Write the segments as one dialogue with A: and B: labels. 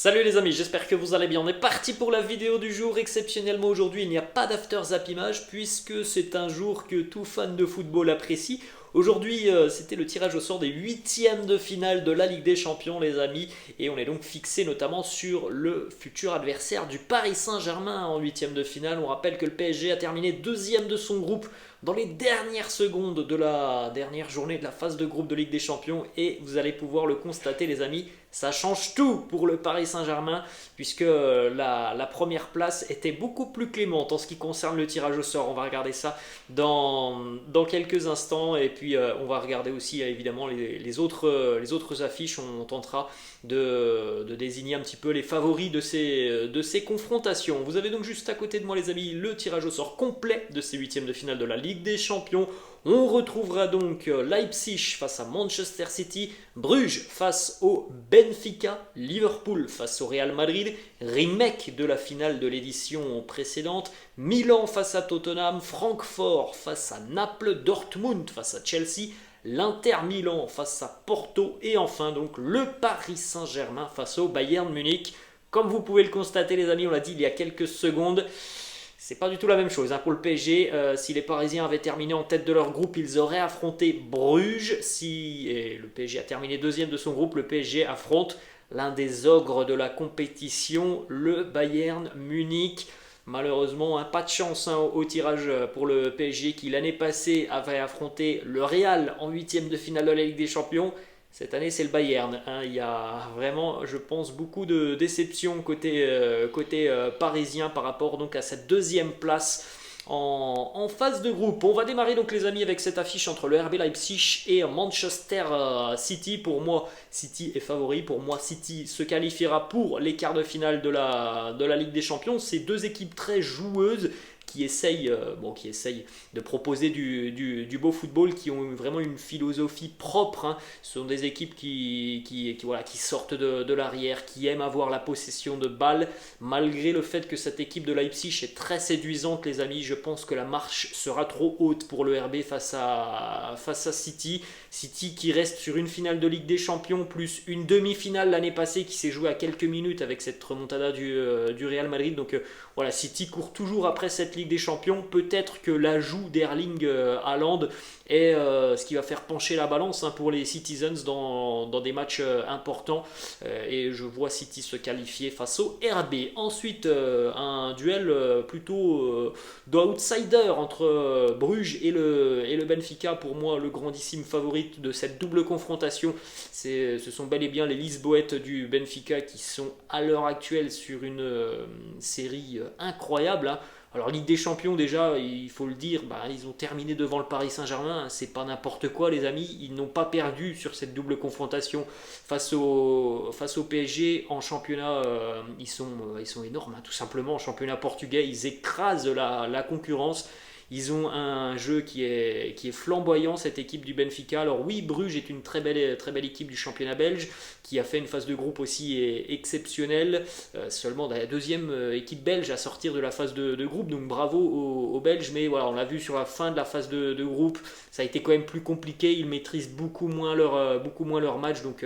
A: Salut les amis, j'espère que vous allez bien. On est parti pour la vidéo du jour. Exceptionnellement aujourd'hui, il n'y a pas d'after zap image puisque c'est un jour que tout fan de football apprécie. Aujourd'hui, c'était le tirage au sort des huitièmes de finale de la Ligue des Champions, les amis. Et on est donc fixé notamment sur le futur adversaire du Paris Saint-Germain en huitièmes de finale. On rappelle que le PSG a terminé deuxième de son groupe dans les dernières secondes de la dernière journée de la phase de groupe de Ligue des Champions. Et vous allez pouvoir le constater, les amis, ça change tout pour le Paris Saint-Germain puisque la première place était beaucoup plus clémente en ce qui concerne le tirage au sort. On va regarder ça dans quelques instants et puis on va regarder aussi évidemment les autres affiches. On tentera de désigner un petit peu les favoris de ces confrontations. Vous avez donc juste à côté de moi, les amis, le tirage au sort complet de ces huitièmes de finale de la Ligue des Champions. On retrouvera donc Leipzig face à Manchester City, Bruges face au Benfica, Liverpool face au Real Madrid, remake de la finale de l'édition précédente, Milan face à Tottenham, Francfort face à Naples, Dortmund face à Chelsea, l'Inter Milan face à Porto et enfin donc le Paris Saint-Germain face au Bayern Munich. Comme vous pouvez le constater, les amis, on l'a dit il y a quelques secondes, c'est pas du tout la même chose pour le PSG. Si les Parisiens avaient terminé en tête de leur groupe, ils auraient affronté Bruges. Si le PSG a terminé deuxième de son groupe, le PSG affronte l'un des ogres de la compétition, le Bayern Munich. Malheureusement, pas de chance au tirage pour le PSG qui l'année passée avait affronté le Real en huitième de finale de la Ligue des Champions. Cette année, c'est le Bayern. Il y a vraiment, je pense, beaucoup de déceptions côté parisien par rapport donc à cette deuxième place en phase de groupe. On va démarrer donc les amis avec cette affiche entre le RB Leipzig et Manchester City. Pour moi, City est favori. Pour moi, City se qualifiera pour les quarts de finale de la Ligue des Champions. C'est deux équipes très joueuses qui essayent de proposer du beau football, qui ont vraiment une philosophie propre. Ce sont des équipes qui sortent de l'arrière, qui aiment avoir la possession de balle. Malgré le fait que cette équipe de Leipzig est très séduisante, les amis, je pense que la marche sera trop haute pour le RB face à City. City qui reste sur une finale de Ligue des Champions, plus une demi-finale l'année passée qui s'est jouée à quelques minutes avec cette remontada du Real Madrid. Donc voilà, City court toujours après cette Ligue des Champions. Peut-être que l'ajout d'Erling Haaland est ce qui va faire pencher la balance pour les Citizens dans des matchs importants. Et je vois City se qualifier face au RB. Ensuite, un duel plutôt d'outsider entre Bruges et le Benfica. Pour moi, le grandissime favori de cette double confrontation, ce sont bel et bien les Lisboètes du Benfica qui sont à l'heure actuelle sur une série incroyable. Alors Ligue des Champions déjà, il faut le dire, ils ont terminé devant le Paris Saint-Germain, c'est pas n'importe quoi les amis, ils n'ont pas perdu sur cette double confrontation face au PSG en championnat, ils sont énormes tout simplement, en championnat portugais, ils écrasent la concurrence. Ils ont un jeu qui est flamboyant, cette équipe du Benfica. Alors oui, Bruges est une très belle équipe du championnat belge qui a fait une phase de groupe aussi exceptionnelle. Seulement la deuxième équipe belge à sortir de la phase de groupe, donc bravo aux Belges. Mais voilà, on l'a vu sur la fin de la phase de groupe, ça a été quand même plus compliqué. Ils maîtrisent beaucoup moins leur match. Donc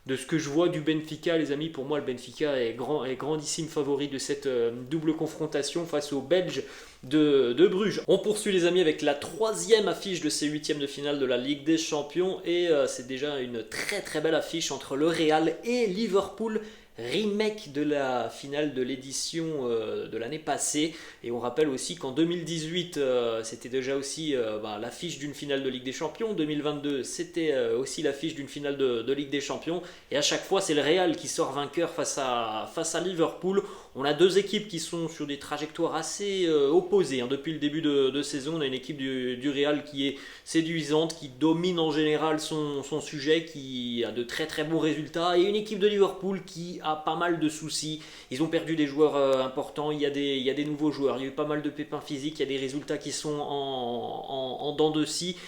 A: de ce que je vois du Benfica, les amis, pour moi le Benfica est grandissime favori de cette double confrontation face aux Belges de Bruges. On poursuit les amis avec la troisième affiche de ces huitièmes de finale de la Ligue des Champions et c'est déjà une très belle affiche entre le Real et Liverpool, remake de la finale de l'édition de l'année passée. Et on rappelle aussi qu'en 2018 c'était déjà aussi l'affiche d'une finale de Ligue des Champions, 2022 c'était aussi l'affiche d'une finale de Ligue des Champions, et à chaque fois c'est le Real qui sort vainqueur face à Liverpool. On a deux équipes qui sont sur des trajectoires assez opposées. Depuis le début de saison, on a une équipe du Real qui est séduisante, qui domine en général son sujet, qui a de très bons résultats, et une équipe de Liverpool qui a pas mal de soucis. Ils ont perdu des joueurs importants, il y a des nouveaux joueurs, il y a eu pas mal de pépins physiques, il y a des résultats qui sont en dents de scie.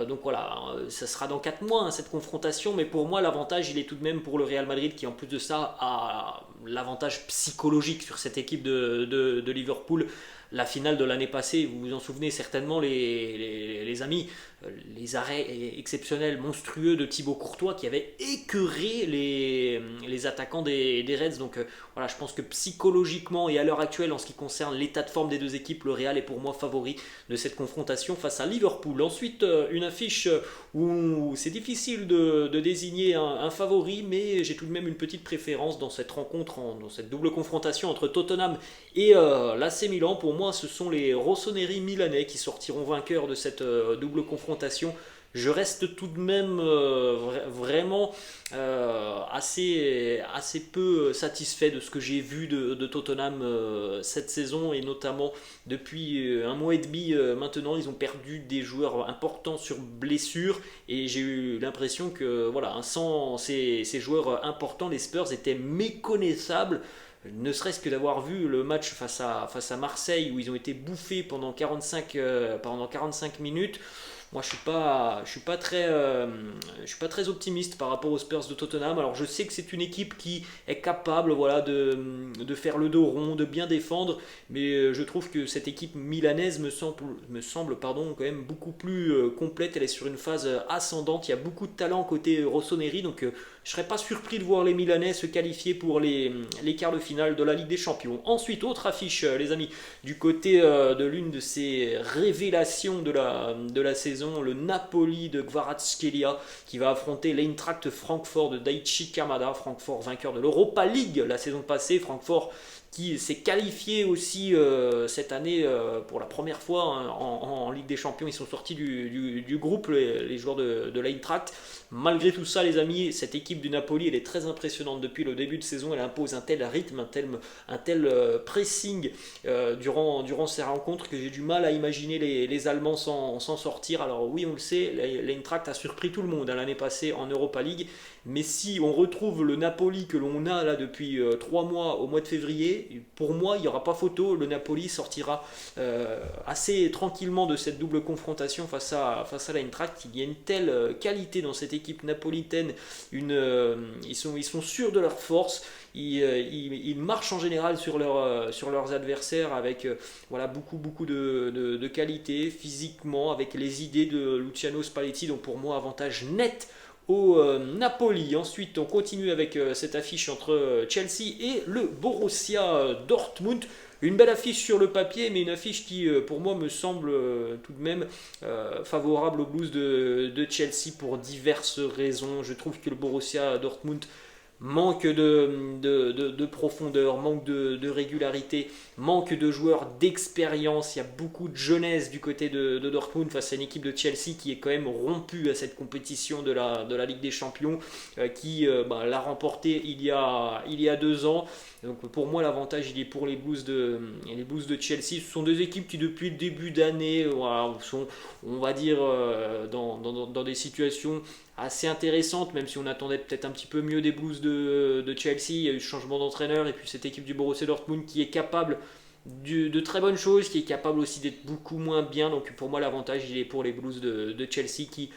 A: Donc voilà, ça sera dans 4 mois cette confrontation, mais pour moi l'avantage il est tout de même pour le Real Madrid qui en plus de ça a l'avantage psychologique sur cette équipe de Liverpool. la finale de l'année passée. Vous vous en souvenez certainement, les amis, les arrêts exceptionnels, monstrueux de Thibaut Courtois qui avait écœuré les attaquants des Reds. Donc voilà, je pense que psychologiquement et à l'heure actuelle, en ce qui concerne l'état de forme des deux équipes, le Real est pour moi favori de cette confrontation face à Liverpool. Ensuite, une affiche où c'est difficile de désigner un favori, mais j'ai tout de même une petite préférence dans cette rencontre, dans cette double confrontation entre Tottenham et l'AC Milan. Pour moi, ce sont les rossoneri milanais qui sortiront vainqueurs de cette double confrontation. Je reste tout de même vraiment assez peu satisfait de ce que j'ai vu de Tottenham cette saison, et notamment depuis un mois et demi maintenant. Ils ont perdu des joueurs importants sur blessure, et j'ai eu l'impression que voilà, sans ces joueurs importants, les Spurs étaient méconnaissables. Ne serait-ce que d'avoir vu le match face à Marseille où ils ont été bouffés pendant 45 minutes. Moi, je suis pas très optimiste par rapport aux Spurs de Tottenham. Alors, je sais que c'est une équipe qui est capable, voilà, de faire le dos rond, de bien défendre, mais je trouve que cette équipe milanaise me semble quand même beaucoup plus complète. Elle est sur une phase ascendante. Il y a beaucoup de talent côté rossoneri, donc je serais pas surpris de voir les Milanais se qualifier pour les quarts de finale de la Ligue des Champions. Ensuite, autre affiche, les amis, du côté de l'une de ces révélations de la saison, le Napoli de Kvaratskhelia qui va affronter l'Eintracht Francfort de Daichi Kamada. Francfort vainqueur de l'Europa League la saison passée. Francfort qui s'est qualifié aussi cette année pour la première fois en Ligue des Champions. Ils sont sortis du groupe, les joueurs de l'Eintracht. Malgré tout ça, les amis, cette équipe du Napoli, elle est très impressionnante depuis le début de saison. Elle impose un tel rythme, un tel pressing durant ces rencontres que j'ai du mal à imaginer les Allemands s'en sortir. Alors oui, on le sait, l'Eintracht a surpris tout le monde l'année passée en Europa League. Mais si on retrouve le Napoli que l'on a là depuis 3 mois au mois de février, pour moi il n'y aura pas photo. Le Napoli sortira assez tranquillement de cette double confrontation face à l'Eintracht. Il y a une telle qualité dans cette équipe napolitaine, ils sont sûrs de leur force. Ils marchent en général sur leurs adversaires avec voilà, beaucoup de qualité physiquement, avec les idées de Luciano Spalletti. Donc pour moi, avantage net au Napoli. Ensuite, on continue avec cette affiche entre Chelsea et le Borussia Dortmund. Une belle affiche sur le papier, mais une affiche qui, pour moi, me semble tout de même favorable aux Blues de Chelsea pour diverses raisons. Je trouve que le Borussia Dortmund manque de profondeur, manque de régularité, manque de joueurs d'expérience. Il y a beaucoup de jeunesse du côté de Dortmund face à une équipe de Chelsea qui est quand même rompue à cette compétition de la Ligue des Champions, qui l'a remportée il y a 2 ans. Donc pour moi, l'avantage il est pour les Blues de Chelsea. Ce sont deux équipes qui depuis le début d'année sont, on va dire, dans des situations assez intéressantes, même si on attendait peut-être un petit peu mieux des Blues de Chelsea. Il y a eu ce changement d'entraîneur, et puis cette équipe du Borussia Dortmund qui est capable de très bonnes choses, qui est capable aussi d'être beaucoup moins bien. Donc pour moi, l'avantage il est pour les Blues de Chelsea qui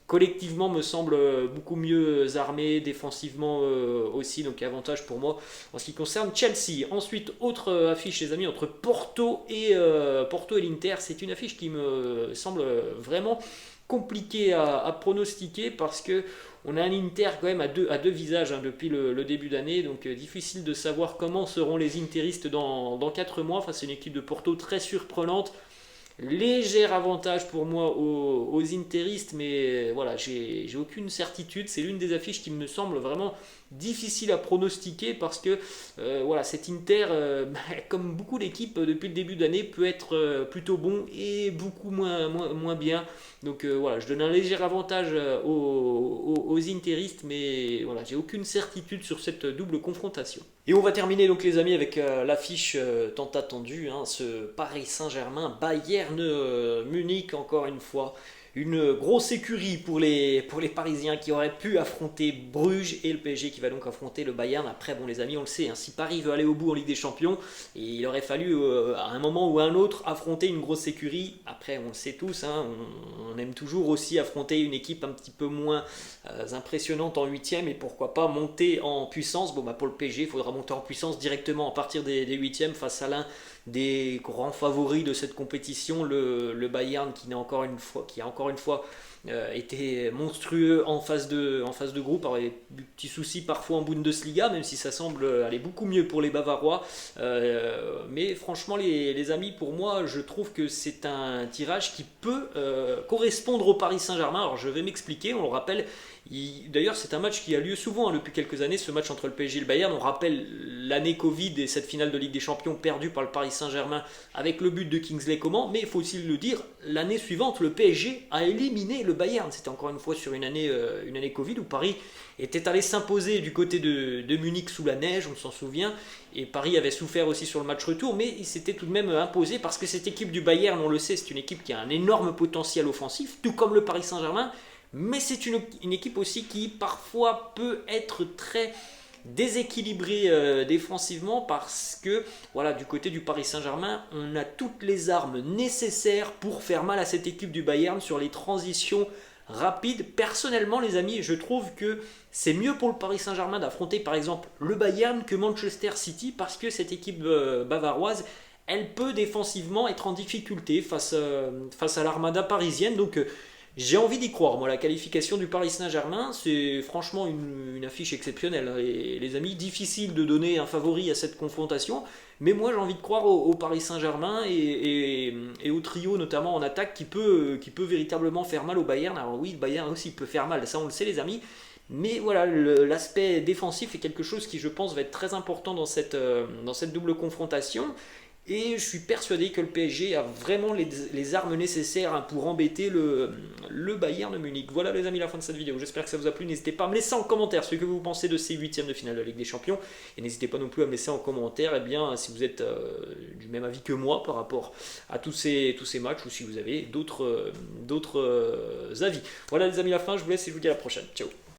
A: collectivement me semble beaucoup mieux armé, défensivement aussi, donc avantage pour moi en ce qui concerne Chelsea. Ensuite, autre affiche, les amis, entre Porto et l'Inter. C'est une affiche qui me semble vraiment compliquée à pronostiquer, parce que on a un Inter quand même à deux visages depuis le début d'année, donc difficile de savoir comment seront les interistes dans 4 mois face à une équipe de Porto très surprenante. Léger avantage pour moi aux interistes, mais voilà, j'ai aucune certitude. C'est l'une des affiches qui me semble vraiment difficile à pronostiquer, parce que voilà, cet Inter, comme beaucoup d'équipes depuis le début d'année, peut être plutôt bon et beaucoup moins bien. Donc voilà, je donne un léger avantage aux interistes, mais voilà, j'ai aucune certitude sur cette double confrontation. Et on va terminer donc, les amis, avec l'affiche tant attendue, ce Paris Saint-Germain Bayern Munich, encore une fois. Une grosse écurie pour les Parisiens qui auraient pu affronter Bruges et le PSG qui va donc affronter le Bayern. Après, bon les amis, on le sait, hein, si Paris veut aller au bout en Ligue des Champions, il aurait fallu à un moment ou à un autre affronter une grosse écurie. Après, on le sait tous, hein, on aime toujours aussi affronter une équipe un petit peu moins impressionnante en huitième et pourquoi pas monter en puissance. Bon, bah, pour le PSG, il faudra monter en puissance directement à partir des huitièmes face à l'un des grands favoris de cette compétition, le Bayern qui a encore une fois été monstrueux en phase de groupe. Alors, il y a des petits soucis parfois en Bundesliga, même si ça semble aller beaucoup mieux pour les Bavarois. Mais franchement, les amis, pour moi, je trouve que c'est un tirage qui peut correspondre au Paris Saint-Germain. Alors, je vais m'expliquer, on le rappelle. D'ailleurs, c'est un match qui a lieu souvent hein, depuis quelques années, ce match entre le PSG et le Bayern. On rappelle l'année Covid et cette finale de Ligue des Champions perdue par le Paris Saint-Germain avec le but de Kingsley Coman. Mais il faut aussi le dire, l'année suivante, le PSG a éliminé le Bayern. C'était encore une fois sur une année Covid où Paris était allé s'imposer du côté de Munich sous la neige, on s'en souvient. Et Paris avait souffert aussi sur le match retour, mais il s'était tout de même imposé parce que cette équipe du Bayern, on le sait, c'est une équipe qui a un énorme potentiel offensif, tout comme le Paris Saint-Germain. Mais c'est une équipe aussi qui parfois peut être très déséquilibrée défensivement parce que voilà, du côté du Paris Saint-Germain, on a toutes les armes nécessaires pour faire mal à cette équipe du Bayern sur les transitions rapides. Personnellement, les amis, je trouve que c'est mieux pour le Paris Saint-Germain d'affronter par exemple le Bayern que Manchester City parce que cette équipe bavaroise, elle peut défensivement être en difficulté face à l'armada parisienne. Donc j'ai envie d'y croire. Moi, la qualification du Paris Saint-Germain, c'est franchement une affiche exceptionnelle. Et les amis, difficile de donner un favori à cette confrontation. Mais moi, j'ai envie de croire au Paris Saint-Germain et au trio, notamment en attaque, qui peut véritablement faire mal au Bayern. Alors oui, le Bayern aussi peut faire mal, ça on le sait les amis. Mais voilà, l'aspect défensif est quelque chose qui, je pense, va être très important dans cette double confrontation. Et je suis persuadé que le PSG a vraiment les armes nécessaires hein, pour embêter le Bayern de Munich. Voilà les amis, la fin de cette vidéo. J'espère que ça vous a plu. N'hésitez pas à me laisser en commentaire ce que vous pensez de ces huitièmes de finale de la Ligue des Champions. Et n'hésitez pas non plus à me laisser en commentaire eh bien, si vous êtes du même avis que moi par rapport à tous ces matchs ou si vous avez d'autres avis. Voilà les amis, la fin. Je vous laisse et je vous dis à la prochaine. Ciao.